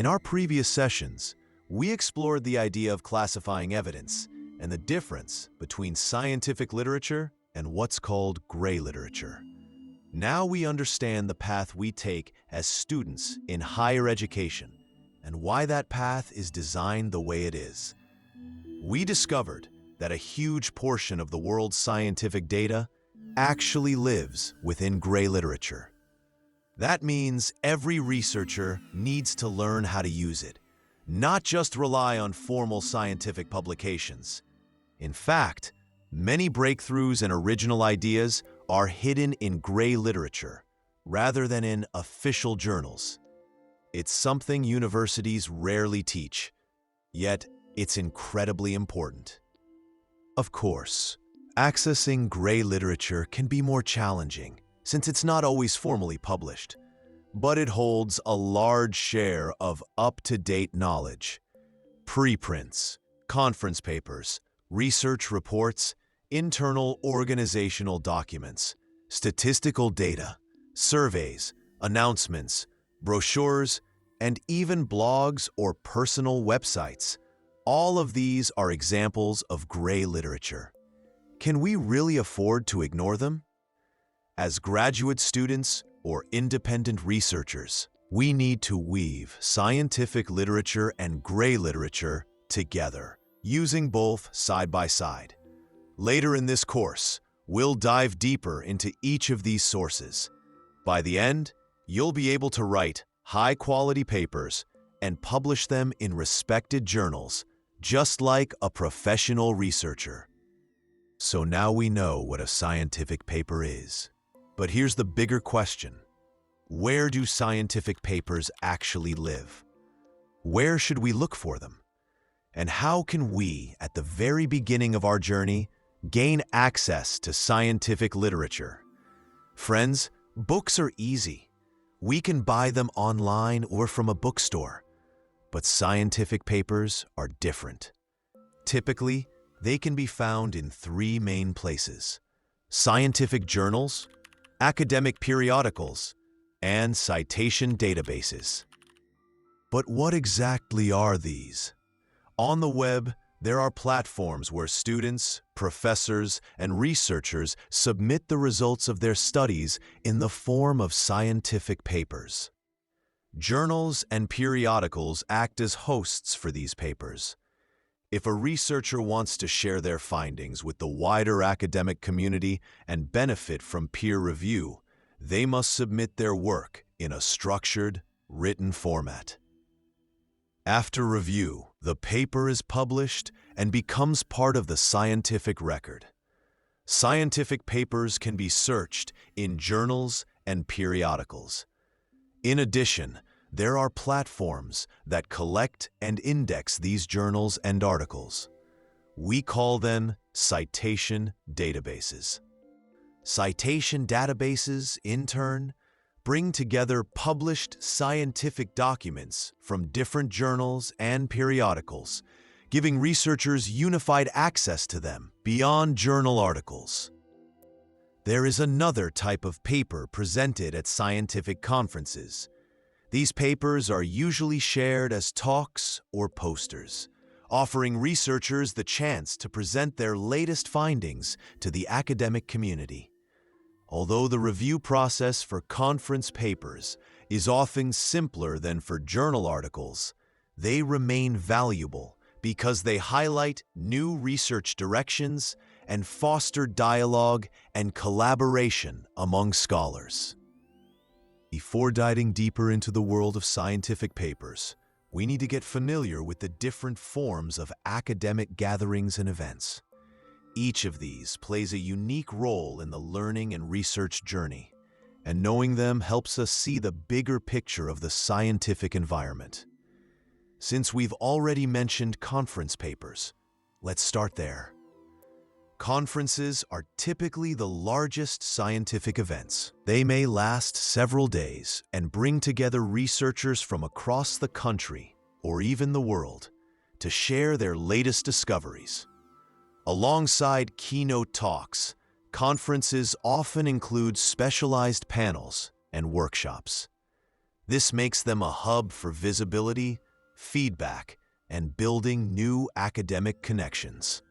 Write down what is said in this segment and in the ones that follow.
In our previous sessions, we explored the idea of classifying evidence and the difference between scientific literature and what's called gray literature. Now we understand the path we take as students in higher education and why that path is designed the way it is. We discovered that a huge portion of the world's scientific data actually lives within gray literature. That means every researcher needs to learn how to use it, not just rely on formal scientific publications. In fact, many breakthroughs and original ideas are hidden in gray literature rather than in official journals. It's something universities rarely teach, yet it's incredibly important. Of course, accessing gray literature can be more challenging since it's not always formally published, but it holds a large share of up-to-date knowledge. Preprints, conference papers, research reports, internal organizational documents, statistical data, surveys, announcements, brochures, and even blogs or personal websites. All of these are examples of gray literature. Can we really afford to ignore them? As graduate students or independent researchers, we need to weave scientific literature and gray literature together, using both side by side. Later in this course, we'll dive deeper into each of these sources. By the end, you'll be able to write high-quality papers and publish them in respected journals, just like a professional researcher. So now we know what a scientific paper is. But here's the bigger question. Where do scientific papers actually live? Where should we look for them? And how can we, at the very beginning of our journey, gain access to scientific literature? Friends, books are easy. We can buy them online or from a bookstore. But scientific papers are different. Typically, they can be found in three main places: scientific journals, academic periodicals, and citation databases. But what exactly are these? On the web, there are platforms where students, professors, and researchers submit the results of their studies in the form of scientific papers. Journals and periodicals act as hosts for these papers. If a researcher wants to share their findings with the wider academic community and benefit from peer review, they must submit their work in a structured, written format. After review, the paper is published and becomes part of the scientific record. Scientific papers can be searched in journals and periodicals. In addition, there are platforms that collect and index these journals and articles. We call them citation databases. Citation databases, in turn, bring together published scientific documents from different journals and periodicals, giving researchers unified access to them beyond journal articles. There is another type of paper presented at scientific conferences. These papers are usually shared as talks or posters, offering researchers the chance to present their latest findings to the academic community. Although the review process for conference papers is often simpler than for journal articles, they remain valuable because they highlight new research directions and foster dialogue and collaboration among scholars. Before diving deeper into the world of scientific papers, we need to get familiar with the different forms of academic gatherings and events. Each of these plays a unique role in the learning and research journey, and knowing them helps us see the bigger picture of the scientific environment. Since we've already mentioned conference papers, let's start there. Conferences are typically the largest scientific events. They may last several days and bring together researchers from across the country, or even the world, to share their latest discoveries. Alongside keynote talks, conferences often include specialized panels and workshops. This makes them a hub for visibility, feedback, and building new academic connections.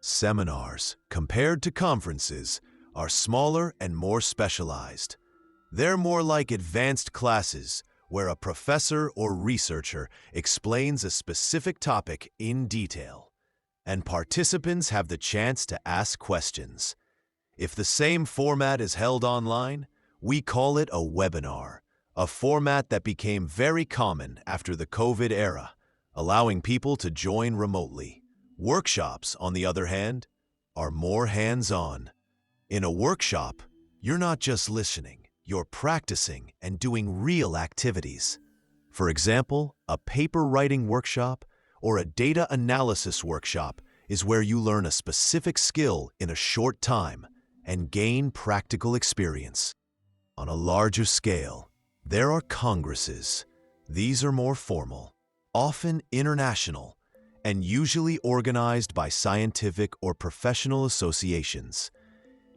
Seminars, compared to conferences, are smaller and more specialized. They're more like advanced classes where a professor or researcher explains a specific topic in detail, and participants have the chance to ask questions. If the same format is held online, we call it a webinar, a format that became very common after the COVID era, allowing people to join remotely. Workshops, on the other hand, are more hands-on. In a workshop, you're not just listening, you're practicing and doing real activities. For example, a paper writing workshop or a data analysis workshop is where you learn a specific skill in a short time and gain practical experience. On a larger scale, there are congresses. These are more formal, often international, and usually organized by scientific or professional associations.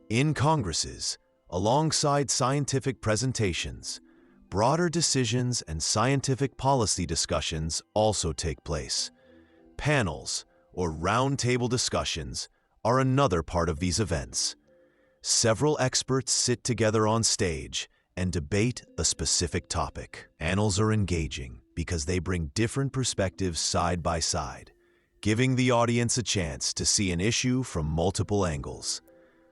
In congresses, alongside scientific presentations, broader decisions and scientific policy discussions also take place. Panels, or roundtable discussions, are another part of these events. Several experts sit together on stage and debate a specific topic. Panels are engaging because they bring different perspectives side by side, giving the audience a chance to see an issue from multiple angles.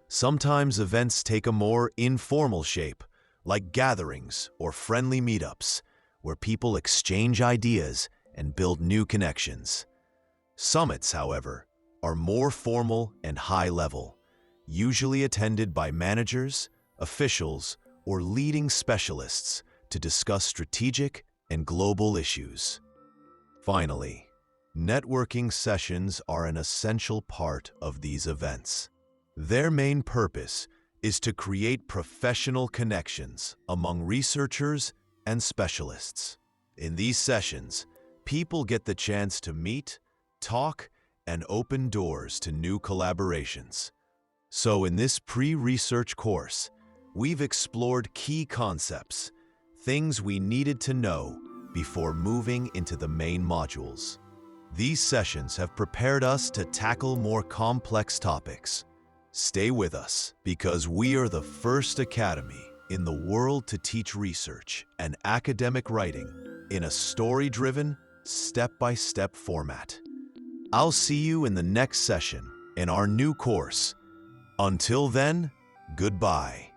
Sometimes events take a more informal shape, like gatherings or friendly meetups, where people exchange ideas and build new connections. Summits, however, are more formal and high-level, usually attended by managers, officials, or leading specialists to discuss strategic and global issues. Finally, networking sessions are an essential part of these events. Their main purpose is to create professional connections among researchers and specialists. In these sessions, people get the chance to meet, talk, and open doors to new collaborations. So in this pre-research course, we've explored key concepts, things we needed to know before moving into the main modules. These sessions have prepared us to tackle more complex topics. Stay with us, because we are the first academy in the world to teach research and academic writing in a story-driven, step-by-step format. I'll see you in the next session in our new course. Until then, goodbye.